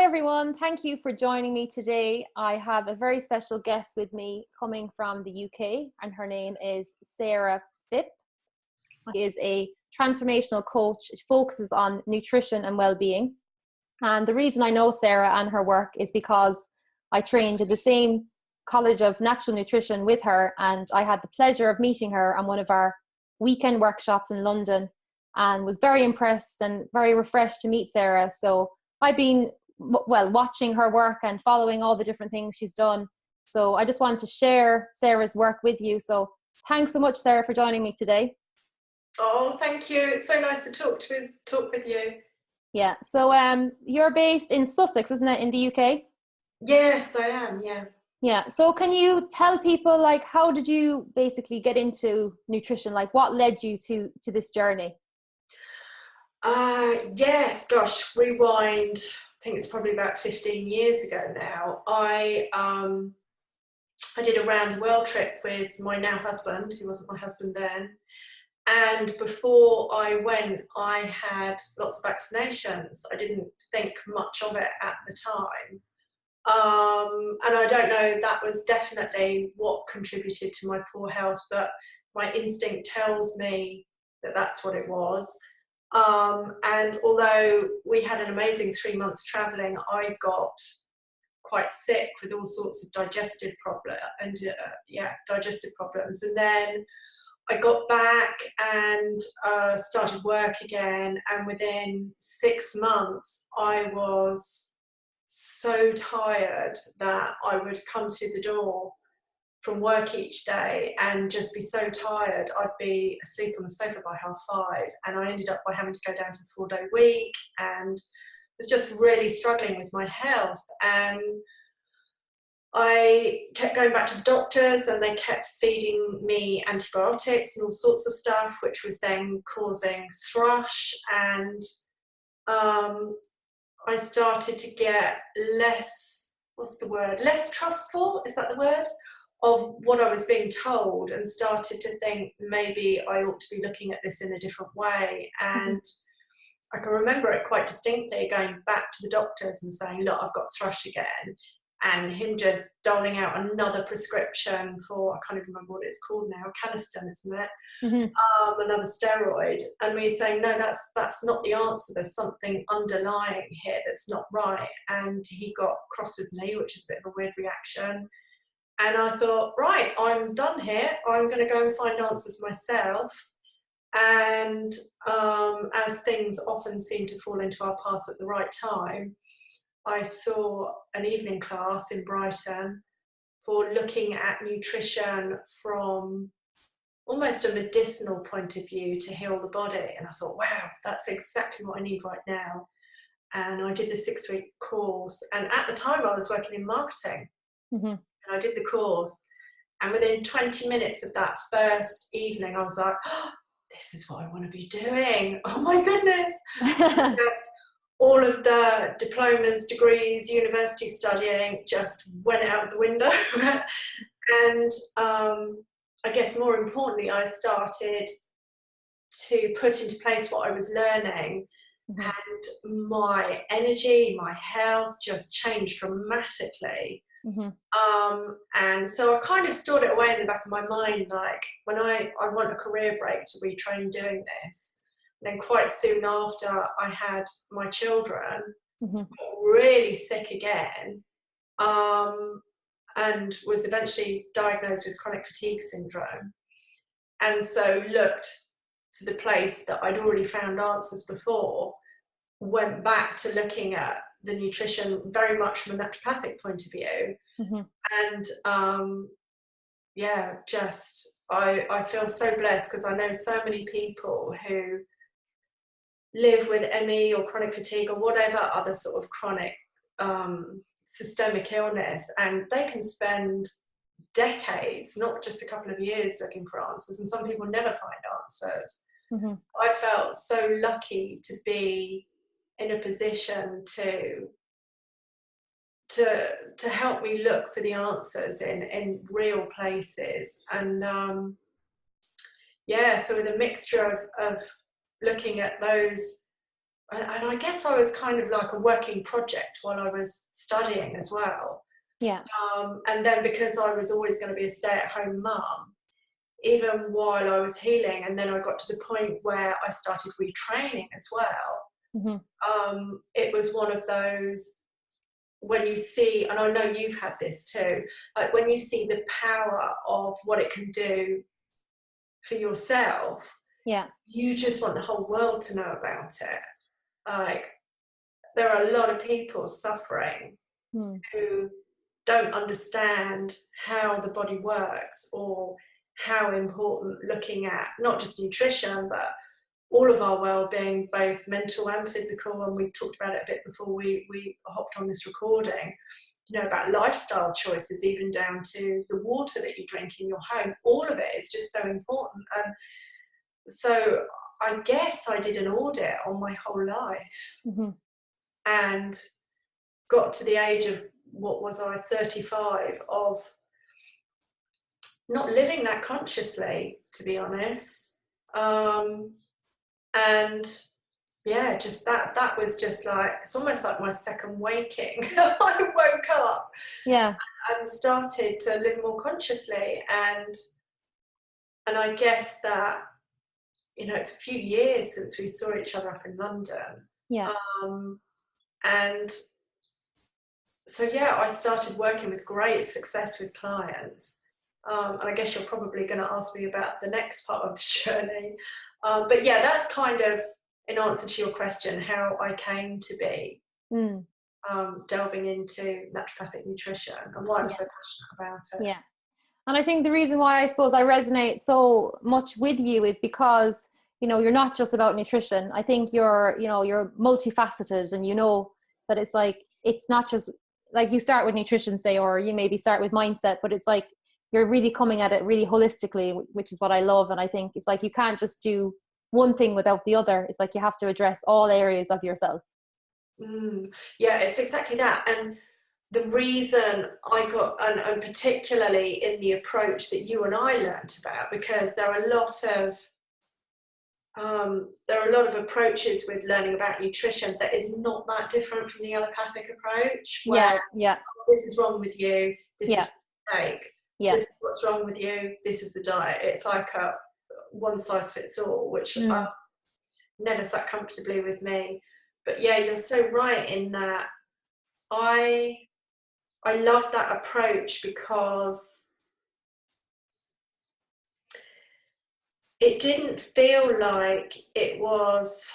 everyone. Thank you for joining me today. I have a very special guest with me coming from the UK, and her name is Sarah Phipp. She is a transformational coach. She focuses on nutrition and well-being. And the reason I know Sarah and her work is because I trained at the same College of Natural Nutrition with her, and I had the pleasure of meeting her on one of our weekend workshops in London, and was very impressed and very refreshed to meet Sarah. So I've been watching her work and following all the different things she's done. So I just wanted to share Sarah's work with you. So thanks so much, Sarah, for joining me today. Oh, thank you. It's so nice to talk with you. Yeah. So you're based in Sussex, isn't it, in the UK? Yes, I am. Yeah. Yeah. So can you tell people, like, how did you basically get into nutrition? Like, what led you to this journey? Yes, gosh, rewind. I think it's probably about 15 years ago now. I did a round the world trip with my now husband, who wasn't my husband then. And before I went, I had lots of vaccinations. I didn't think much of it at the time. And I don't know, that was definitely what contributed to my poor health, but my instinct tells me that that's what it was. And although we had an amazing 3 months traveling, I got quite sick with all sorts of digestive problems. And then I got back and started work again. And within 6 months, I was so tired that I would come to the door from work each day and just be so tired I'd be asleep on the sofa by 5:30, and I ended up by having to go down to a 4-day week, and was just really struggling with my health. And I kept going back to the doctors, and they kept feeding me antibiotics and all sorts of stuff, which was then causing thrush. And I started to get less trustful, is that the word, of what I was being told, and started to think maybe I ought to be looking at this in a different way. And I can remember it quite distinctly, going back to the doctors and saying, look, I've got thrush again, and him just doling out another prescription for, I can't even remember what it's called now, Caniston, isn't it? Another steroid, and me saying, no, that's not the answer, there's something underlying here that's not right. And he got cross with me, which is a bit of a weird reaction. And I thought, right, I'm done here. I'm going to go and find answers myself. And as things often seem to fall into our path at the right time, I saw an evening class in Brighton for looking at nutrition from almost a medicinal point of view to heal the body. And I thought, wow, that's exactly what I need right now. And I did the 6-week course. And at the time I was working in marketing. And I did the course, and within 20 minutes of that first evening, I was like, oh, this is what I want to be doing. Oh my goodness. Just all of the diplomas, degrees, university studying just went out of the window. And I guess more importantly, I started to put into place what I was learning. And my energy, my health just changed dramatically. And so I kind of stored it away in the back of my mind, like, when I want a career break to retrain doing this. And then quite soon after I had my children, got really sick again, and was eventually diagnosed with chronic fatigue syndrome. And so looked to the place that I'd already found answers before, went back to looking at the nutrition very much from a naturopathic point of view. And I feel so blessed, because I know so many people who live with ME or chronic fatigue or whatever other sort of chronic systemic illness, and they can spend decades, not just a couple of years, looking for answers, and some people never find answers. I felt so lucky to be in a position to help me look for the answers in real places. And so with a mixture of looking at those and I guess I was kind of like a working project while I was studying as well. Yeah. And then because I was always going to be a stay-at-home mum, even while I was healing, and then I got to the point where I started retraining as well. It was one of those, when you see, and I know you've had this too, like when you see the power of what it can do for yourself, Yeah. you just want the whole world to know about it. Like, there are a lot of people suffering who don't understand how the body works, or how important looking at not just nutrition but all of our well-being, both mental and physical, and we talked about it a bit before we hopped on this recording, you know, about lifestyle choices, even down to the water that you drink in your home. All of it is just so important. And so I guess I did an audit on my whole life, and got to the age of, what was I, 35, of not living that consciously, to be honest. And yeah, just that was just like, it's almost like my second waking. I woke up and started to live more consciously, and I guess that, you know, it's a few years since we saw each other up in London. And so yeah, I started working with great success with clients. And I guess you're probably going to ask me about the next part of the journey. But yeah, that's kind of, in answer to your question, how I came to be delving into naturopathic nutrition, and why I'm so passionate about it. Yeah. And I think the reason why I suppose I resonate so much with you is because, you know, you're not just about nutrition. I think you're multifaceted, and you know that it's like, it's not just like you start with nutrition, say, or you maybe start with mindset, but it's like you're really coming at it really holistically, which is what I love. And I think it's like you can't just do one thing without the other. It's like you have to address all areas of yourself. Yeah, it's exactly that. And the reason I got, and particularly in the approach that you and I learnt about, because there are a lot of approaches with learning about nutrition that is not that different from the allopathic approach, where this is wrong with you, this is a mistake, this is what's wrong with you, this is the diet. It's like a one size fits all, which never sat comfortably with me. But yeah, you're so right in that. I love that approach because it didn't feel like it was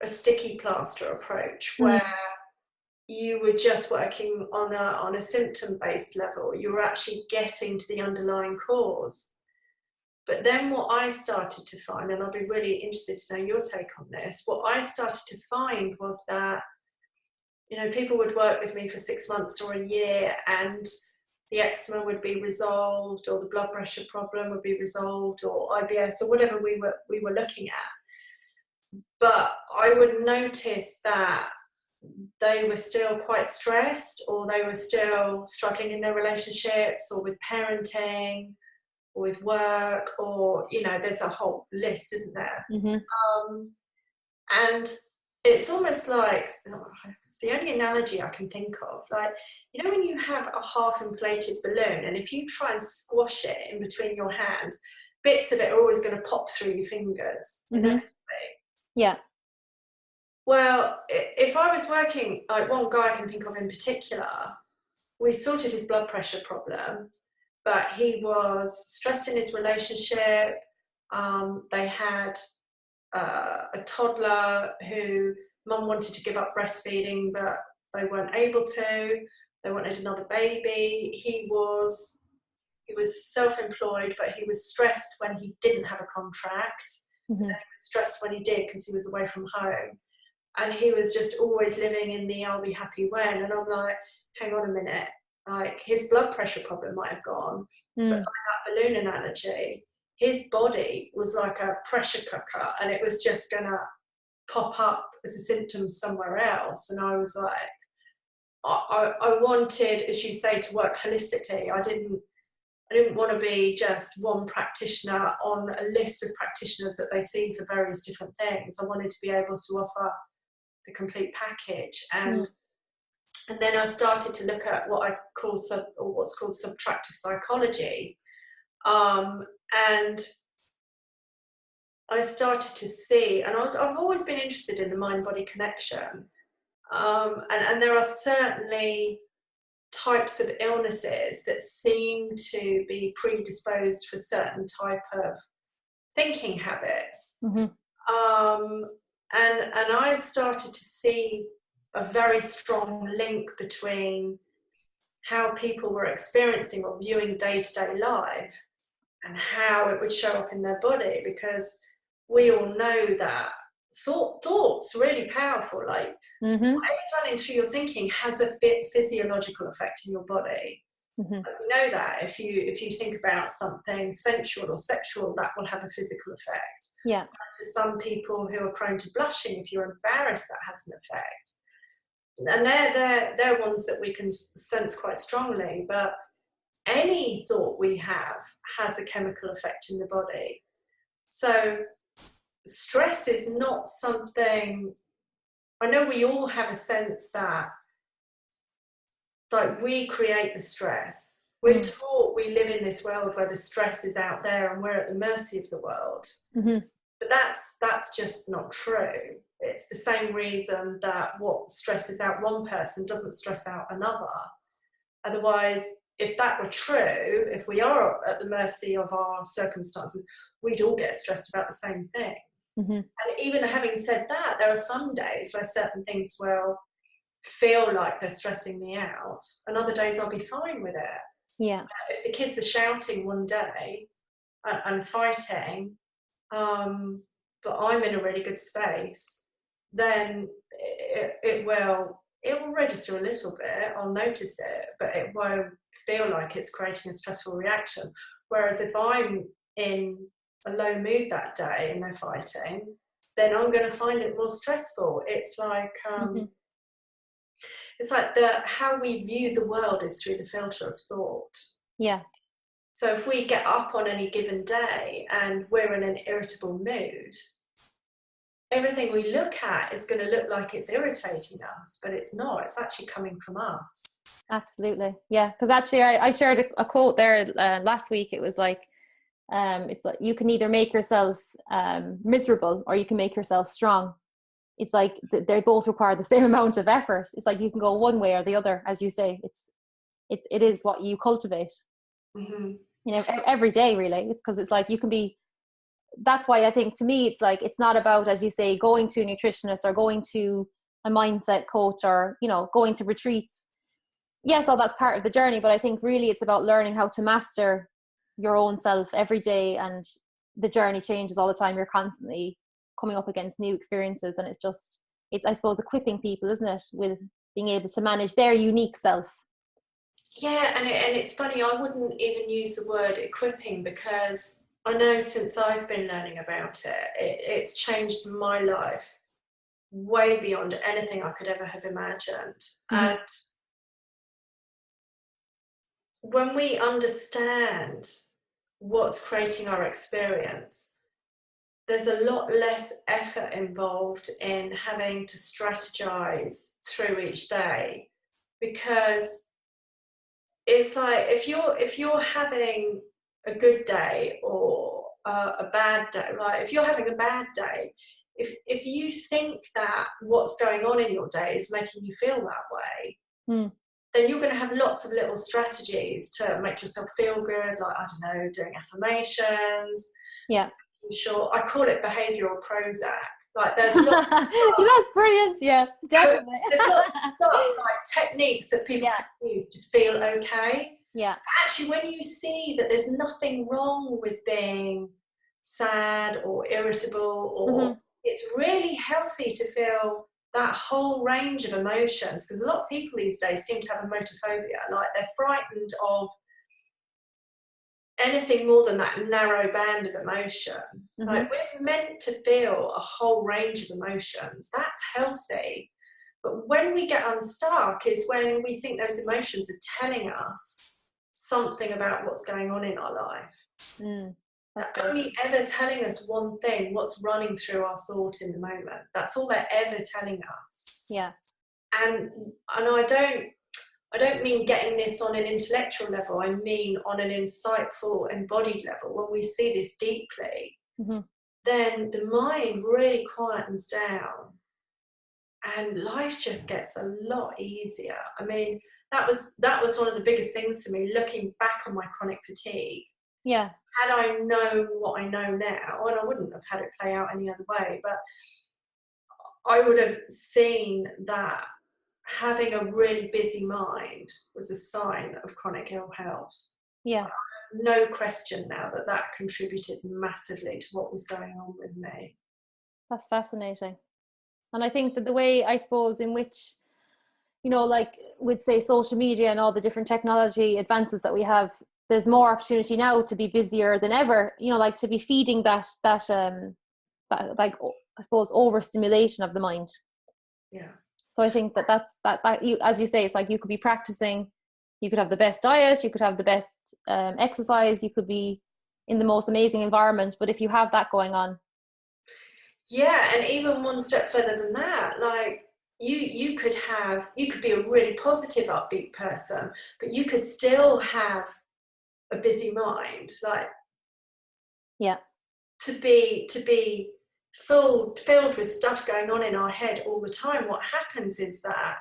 a sticky plaster approach where you were just working on a symptom-based level. You were actually getting to the underlying cause. But then what I started to find, and I'll be really interested to know your take on this, what I started to find was that, you know, people would work with me for 6 months or a year, and the eczema would be resolved, or the blood pressure problem would be resolved, or IBS, or whatever we were looking at. But I would notice that they were still quite stressed, or they were still struggling in their relationships, or with parenting, or with work, or, you know, there's a whole list, isn't there? And it's almost like, it's the only analogy I can think of. Like, you know, when you have a half inflated balloon, and if you try and squash it in between your hands, bits of it are always going to pop through your fingers. Yeah. Well, if I was working, like one guy I can think of in particular, we sorted his blood pressure problem, but he was stressed in his relationship. They had a toddler who mum wanted to give up breastfeeding, but they weren't able to. They wanted another baby. He was self-employed, but he was stressed when he didn't have a contract. And he was stressed when he did, because he was away from home. And he was just always living in the I'll be happy when. And I'm like, hang on a minute. Like, his blood pressure problem might have gone, but like that balloon analogy, his body was like a pressure cooker, and it was just gonna pop up as a symptom somewhere else. And I was like, I wanted, as you say, to work holistically. I didn't want to be just one practitioner on a list of practitioners that they see for various different things. I wanted to be able to offer the complete package. And then I started to look at what I call what's called subtractive psychology, and I started to see, and I've always been interested in the mind-body connection, and there are certainly types of illnesses that seem to be predisposed for certain type of thinking habits. And I started to see a very strong link between how people were experiencing or viewing day-to-day life and how it would show up in their body, because we all know that thoughts really powerful. Like whatever's running through your thinking has a physiological effect in your body. Like we know that if you think about something sensual or sexual, that will have a physical effect. Yeah. And for some people who are prone to blushing, if you're embarrassed, that has an effect. And they're ones that we can sense quite strongly. But any thought we have has a chemical effect in the body. So stress is not something, I know we all have a sense that like we create the stress. We're taught we live in this world where the stress is out there and we're at the mercy of the world. But that's just not true. It's the same reason that what stresses out one person doesn't stress out another. Otherwise, if that were true, if we are at the mercy of our circumstances, we'd all get stressed about the same things. And even having said that, there are some days where certain things will feel like they're stressing me out, and other days I'll be fine with it. Yeah. If the kids are shouting one day and fighting, but I'm in a really good space, then it will register a little bit. I'll notice it, but it won't feel like it's creating a stressful reaction. Whereas if I'm in a low mood that day and they're fighting, then I'm going to find it more stressful. It's like it's like how we view the world is through the filter of thought. Yeah. So if we get up on any given day and we're in an irritable mood, everything we look at is going to look like it's irritating us, but it's not. It's actually coming from us. Absolutely. Yeah. Because actually I shared a quote there last week. It was like, it's like you can either make yourself miserable or you can make yourself strong. It's like they both require the same amount of effort. It's like you can go one way or the other, as you say. It is what you cultivate. You know, every day, really. It's because it's like you can be. That's why I think, to me, it's like it's not about, as you say, going to a nutritionist or going to a mindset coach or, you know, going to retreats. Yes, all that's part of the journey, but I think really it's about learning how to master your own self every day, and the journey changes all the time. You're constantly coming up against new experiences, and it's I suppose equipping people, isn't it, with being able to manage their unique self. Yeah, and it's funny, I wouldn't even use the word equipping, because I know since I've been learning about it's changed my life way beyond anything I could ever have imagined. And when we understand what's creating our experience, there's a lot less effort involved in having to strategize through each day, because it's like if you're having a good day or a bad day, right? If you're having a bad day, if you think that what's going on in your day is making you feel that way, then you're going to have lots of little strategies to make yourself feel good, like, I don't know, doing affirmations. Yeah. Sure, I call it behavioural Prozac. Like there's lots of that's brilliant. Yeah, definitely. There's lots of stuff, like techniques that people can use to feel okay. Yeah. Actually, when you see that there's nothing wrong with being sad or irritable, or it's really healthy to feel that whole range of emotions, because a lot of people these days seem to have emetophobia, like they're frightened of anything more than that narrow band of emotion. Like we're meant to feel a whole range of emotions. That's healthy. But when we get unstuck is when we think those emotions are telling us something about what's going on in our life. That's They're good. only ever telling us one thing, what's running through our thought in the moment. That's all they're ever telling us. Yeah. And I don't mean getting this on an intellectual level. I mean on an insightful, embodied level. When we see this deeply, then the mind really quietens down and life just gets a lot easier. I mean, that was one of the biggest things for me, looking back on my chronic fatigue. Yeah. Had I known what I know now, and I wouldn't have had it play out any other way, but I would have seen that having a really busy mind was a sign of chronic ill health. Yeah. No question now that contributed massively to what was going on with me. That's fascinating. And I think that the way, I suppose, in which, you know, like with, say, social media and all the different technology advances that we have, there's more opportunity now to be busier than ever, you know, like to be feeding that like, I suppose, overstimulation of the mind. Yeah. So I think that you, as you say, it's like you could be practicing, you could have the best diet, you could have the best exercise, you could be in the most amazing environment, but if you have that going on. Yeah, and even one step further than that, like you could be a really positive, upbeat person, but you could still have a busy mind, like Yeah. to be filled with stuff going on in our head all the time. What happens is that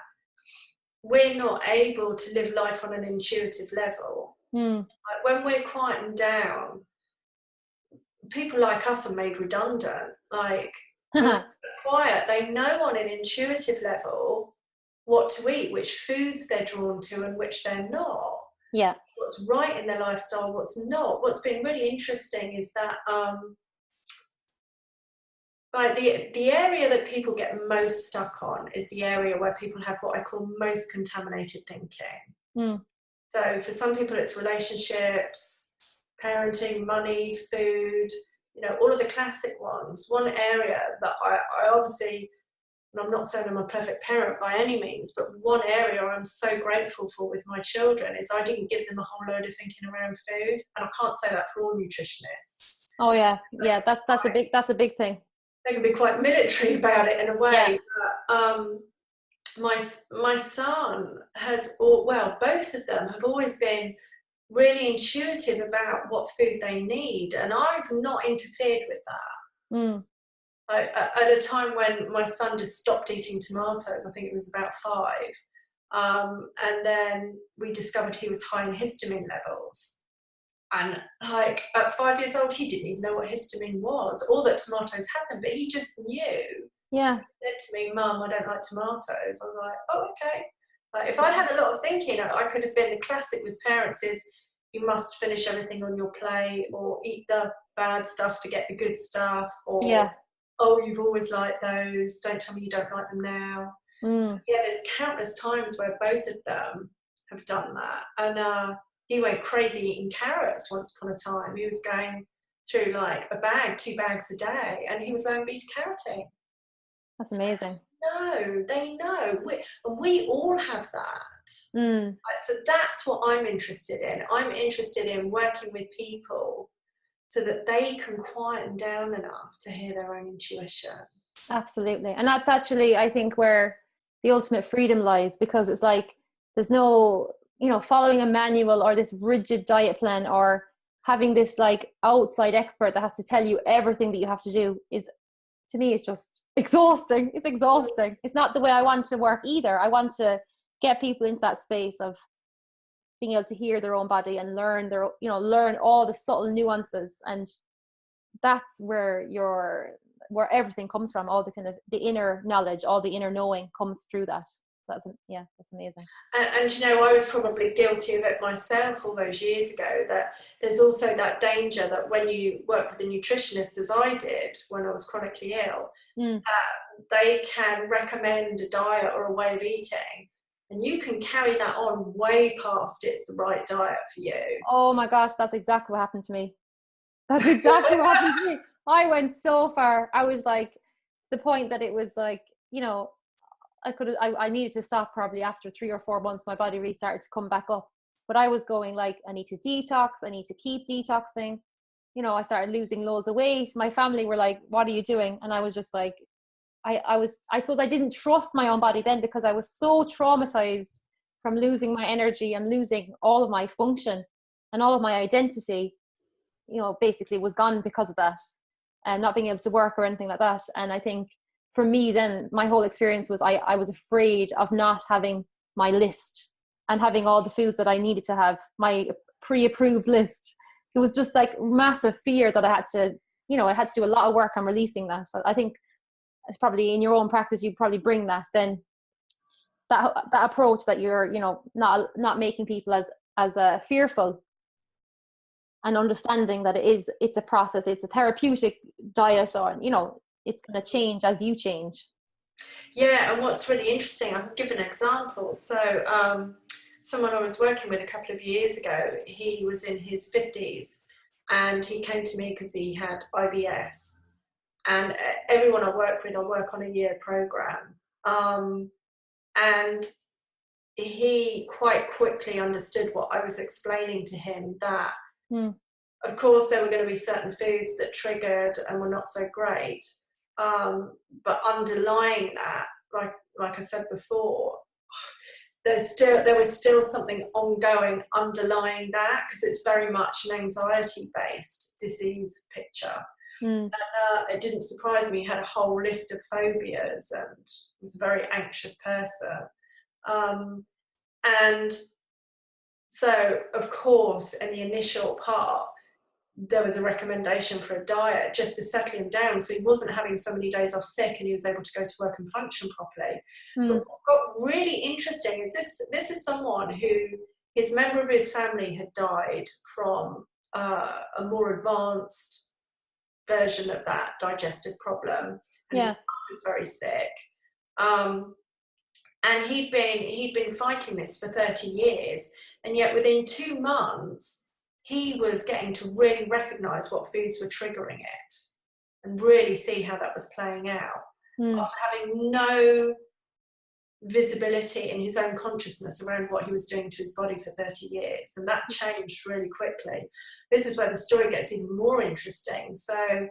we're not able to live life on an intuitive level. Like when we're quieting down, people like us are made redundant. Like when they're quiet, they know on an intuitive level what to eat, which foods they're drawn to and which they're not. Yeah. What's right in their lifestyle, what's not. What's been really interesting is that like the area that people get most stuck on is the area where people have what I call most contaminated thinking. So for some people it's relationships, parenting, money, food, you know, all of the classic ones. One area that I obviously, and I'm not saying I'm a perfect parent by any means, but one area I'm so grateful for with my children is I didn't give them a whole load of thinking around food. And I can't say that for all nutritionists. Oh yeah. Yeah. That's a big thing. They can be quite military about it in a way. Yeah. But my son both of them have always been really intuitive about what food they need, and I've not interfered with that. At a time when my son just stopped eating tomatoes, I think it was about 5, and then we discovered he was high in histamine levels. And like at 5 years old, he didn't even know what histamine was, or that tomatoes had them, but he just knew. Yeah. He said to me, "Mum, I don't like tomatoes." I was like, "Oh, okay." Like if I'd had a lot of thinking, I could have been the classic with parents is you must finish everything on your plate, or eat the bad stuff to get the good stuff, or oh, you've always liked those, don't tell me you don't like them now. Yeah, there's countless times where both of them have done that. And he went crazy eating carrots once upon a time. He was going through like 2 bags a day, and he was on beta carotene. That's amazing. No, they know. We all have that. So that's what I'm interested in. I'm interested in working with people so that they can quieten down enough to hear their own intuition. Absolutely. And that's actually, I think, where the ultimate freedom lies, because it's like there's no, you know, following a manual or this rigid diet plan or having this like outside expert that has to tell you everything that you have to do is, to me, it's just exhausting. It's exhausting. It's not the way I want to work either. I want to get people into that space of being able to hear their own body and learn learn all the subtle nuances. And that's where everything comes from. All the kind of the inner knowledge, all the inner knowing comes through that. So that's amazing. And you know, I was probably guilty of it myself all those years ago, that there's also that danger that when you work with a nutritionist, as I did when I was chronically ill, that they can recommend a diet or a way of eating, and you can carry that on way past it's the right diet for you. Oh my gosh, that's exactly what happened to me. That's exactly what happened to me. I went so far. I was like, to the point that it was like, you know, I needed to stop probably after 3 or 4 months. My body really started to come back up. But I was going like, I need to detox. I need to keep detoxing. I started losing loads of weight. My family were like, what are you doing? And I was just like, I suppose I didn't trust my own body then, because I was so traumatized from losing my energy and losing all of my function and all of my identity, basically was gone because of that, and not being able to work or anything like that. And I think for me then, my whole experience was I was afraid of not having my list and having all the foods that I needed to have, my pre-approved list. It was just like massive fear that I had to do a lot of work on releasing that. So I think it's probably in your own practice, you probably bring that then, that approach that you're, not making people as fearful, and understanding that it's a process, it's a therapeutic diet, or, it's going to change as you change. Yeah, and what's really interesting, I'll give an example. So someone I was working with a couple of years ago, he was in his 50s, and he came to me because he had IBS. And everyone I work with, I work on a year program. And he quite quickly understood what I was explaining to him, that of course there were going to be certain foods that triggered and were not so great, but underlying that, like I said before, there was still something ongoing underlying that, because it's very much an anxiety based disease picture. It didn't surprise me. He had a whole list of phobias and was a very anxious person. And so, of course, in the initial part, there was a recommendation for a diet just to settle him down, so he wasn't having so many days off sick, and he was able to go to work and function properly. But what got really interesting is this is someone who, his member of his family had died from a more advanced version of that digestive problem, and his mum was very sick. And he'd been fighting this for 30 years, and yet within 2 months he was getting to really recognize what foods were triggering it and really see how that was playing out, after having no visibility in his own consciousness around what he was doing to his body for 30 years. And that changed really quickly. This is where the story gets even more interesting. So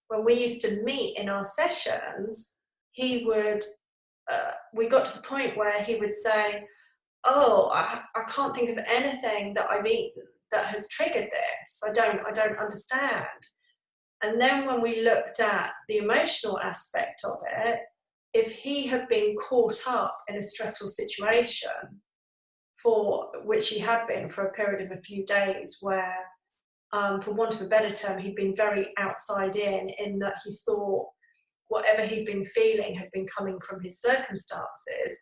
when we used to meet in our sessions, he would we got to the point where he would say, I can't think of anything that I've eaten that has triggered this. I don't understand. And then when we looked at the emotional aspect of it, if he had been caught up in a stressful situation, for which he had been for a period of a few days, where, for want of a better term, he'd been very outside in that he thought whatever he'd been feeling had been coming from his circumstances,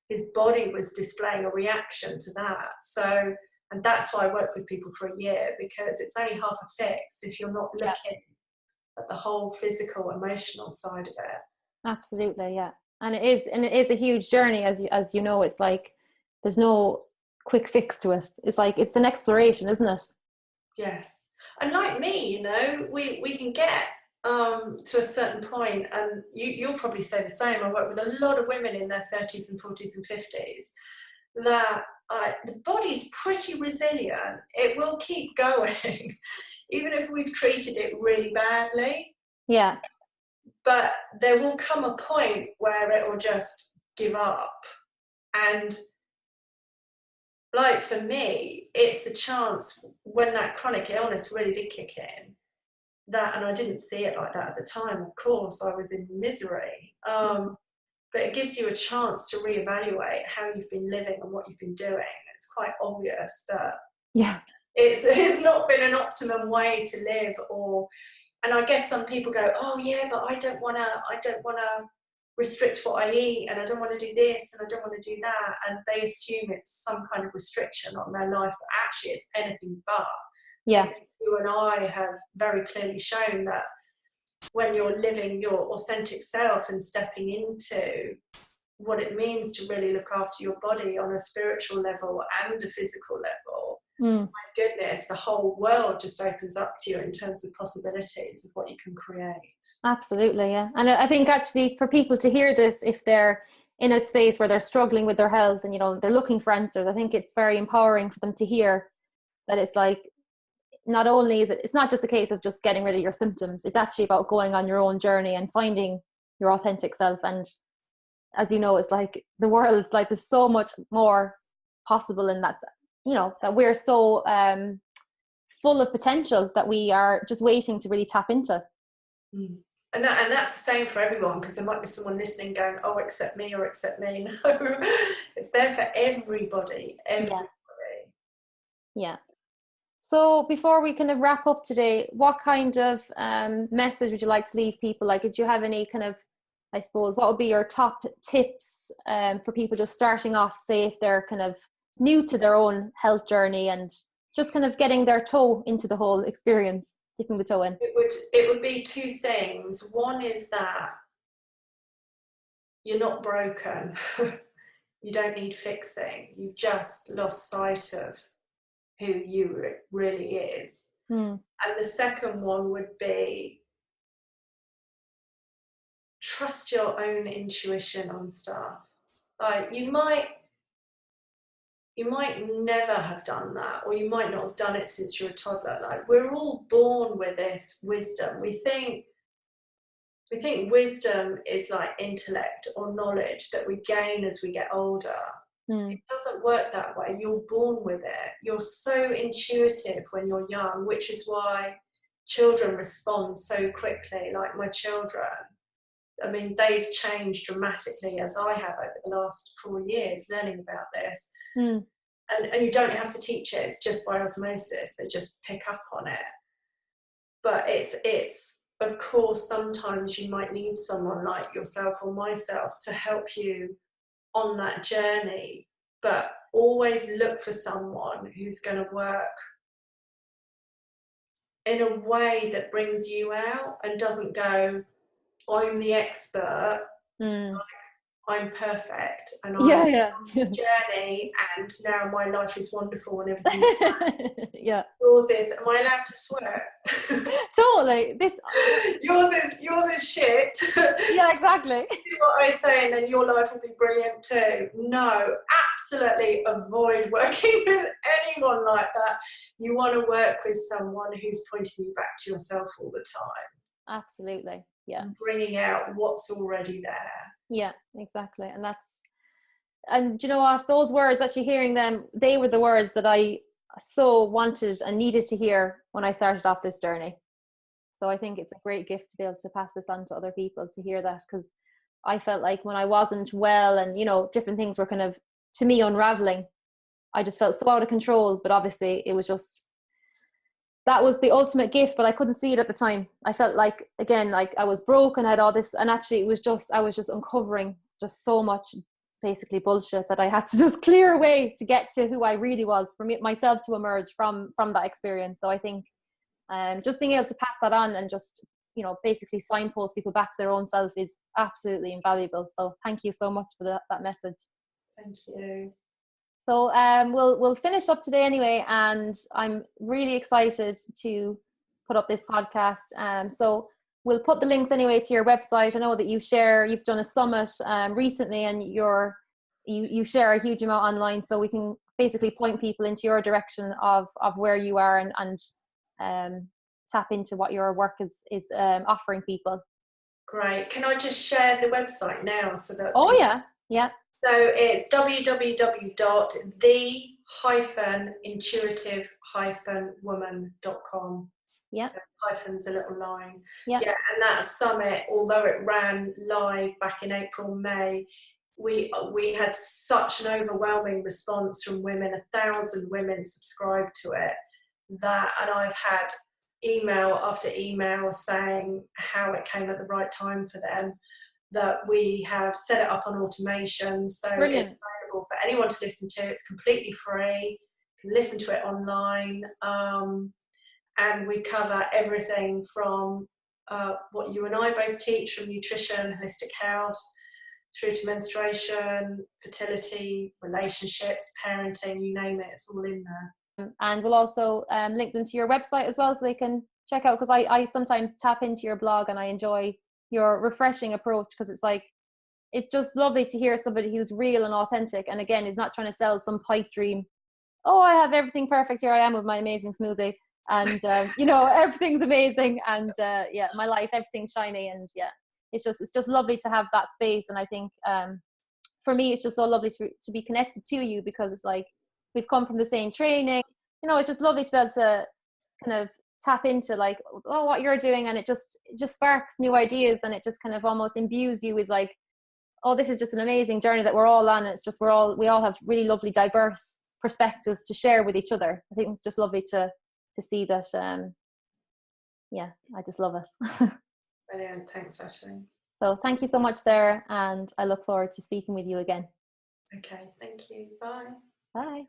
his body was displaying a reaction to that. So, and that's why I work with people for a year, because it's only half a fix if you're not looking at the whole physical, emotional side of it. Absolutely, yeah. And it is a huge journey, as you know. It's like there's no quick fix to it. It's like it's an exploration, isn't it? Yes. And like me, we can get to a certain point, and you'll probably say the same. I work with a lot of women in their 30s and 40s and 50s, that the body's pretty resilient. It will keep going, even if we've treated it really badly. Yeah. But there will come a point where it will just give up. And like for me, it's a chance when that chronic illness really did kick in, and I didn't see it like that at the time, of course, I was in misery. But it gives you a chance to reevaluate how you've been living and what you've been doing. It's quite obvious that it's not been an optimum way to live, and I guess some people go, oh yeah, but I don't want to restrict what I eat, and I don't want to do this, and I don't want to do that, and they assume it's some kind of restriction on their life, but actually it's anything but. Yeah. You and I have very clearly shown that when you're living your authentic self and stepping into what it means to really look after your body on a spiritual level and a physical level, my goodness, the whole world just opens up to you in terms of possibilities of what you can create. Absolutely, yeah. And I think actually for people to hear this, if they're in a space where they're struggling with their health and they're looking for answers, I think it's very empowering for them to hear that it's like not only is it's not just a case of just getting rid of your symptoms, it's actually about going on your own journey and finding your authentic self. And as you know, it's like the world's like, there's so much more possible, and that's, you know, that we're so full of potential that we are just waiting to really tap into. And that's the same for everyone, because there might be someone listening going, oh, accept me or accept me. No, it's there for everybody. Yeah. So before we kind of wrap up today, what kind of message would you like to leave people? Like, did you have any kind of, I suppose, what would be your top tips for people just starting off, say if they're kind of new to their own health journey and just kind of getting their toe into the whole experience, dipping the toe in? It would be two things. One is that you're not broken. You don't need fixing. You've just lost sight of who you really is. And the second one would be trust your own intuition on stuff. Like, you might never have done that, or you might not have done it since you were a toddler. Like, we're all born with this wisdom. We think wisdom is like intellect or knowledge that we gain as we get older. It doesn't work that way. You're born with it. You're so intuitive when you're young, which is why children respond so quickly. Like my children, I mean, they've changed dramatically, as I have over the last 4 years learning about this. And you don't have to teach it. It's just by osmosis. They just pick up on it. But it's of course, sometimes you might need someone like yourself or myself to help you on that journey, but always look for someone who's going to work in a way that brings you out and doesn't go, I'm the expert, I'm perfect, and I'm on this journey, and now my life is wonderful and everything's fine. Yours is, am I allowed to swear? Totally. Yours is shit. Yeah, exactly. Do what I say and then your life will be brilliant too. No, absolutely avoid working with anyone like that. You want to work with someone who's pointing you back to yourself all the time. Absolutely. Yeah. Bringing out what's already there. Yeah, exactly. And you know what, those words, actually hearing them, they were the words that I so wanted and needed to hear when I started off this journey. So I think it's a great gift to be able to pass this on to other people, to hear that, because I felt like when I wasn't well and, you know, different things were kind of, to me, unraveling, I just felt so out of control. But obviously it was just, that was the ultimate gift, but I couldn't see it at the time. I felt like, again, like I was broke and had all this, and actually it was just, I was just uncovering just so much basically bullshit that I had to just clear away to get to who I really was, for me, myself to emerge from that experience. So I think just being able to pass that on and just, you know, basically signpost people back to their own self is absolutely invaluable. So thank you so much for that message. Thank you. So we'll finish up today anyway, and I'm really excited to put up this podcast. So we'll put the links anyway to your website. I know that you've done a summit recently, and you share a huge amount online, so we can basically point people into your direction of where you are and tap into what your work is offering people. Great. Can I just share the website now so that? Oh yeah. So it's www.the-intuitive-woman.com. Yeah. So hyphen's a little line. Yeah. And that summit, although it ran live back in April, May, we had such an overwhelming response from women. 1,000 women subscribed to it. And I've had email after email saying how it came at the right time for them, that we have set it up on automation, so Brilliant. It's available for anyone to listen to. It's completely free. You can listen to it online, and we cover everything from what you and I both teach, from nutrition, holistic health, through to menstruation, fertility, relationships, parenting, you name it, it's all in there. And we'll also link them to your website as well, so they can check out, because I sometimes tap into your blog and I enjoy your refreshing approach, because it's just lovely to hear somebody who's real and authentic, and again is not trying to sell some pipe dream. Oh, I have everything perfect, here I am with my amazing smoothie. and you know, everything's amazing, and yeah, my life, everything's shiny, and yeah, it's just lovely to have that space. And I think for me, it's just so lovely to be connected to you, because it's like we've come from the same training. You know, it's just lovely to be able to kind of tap into like, oh, what you're doing, and it just sparks new ideas, and it just kind of almost imbues you with like, oh, this is just an amazing journey that we're all on. It's just we all have really lovely, diverse perspectives to share with each other. I think it's just lovely to see that. Yeah, I just love it. Brilliant. Thanks, Ashley. So thank you so much, Sarah, and I look forward to speaking with you again. Okay, thank you. Bye. Bye.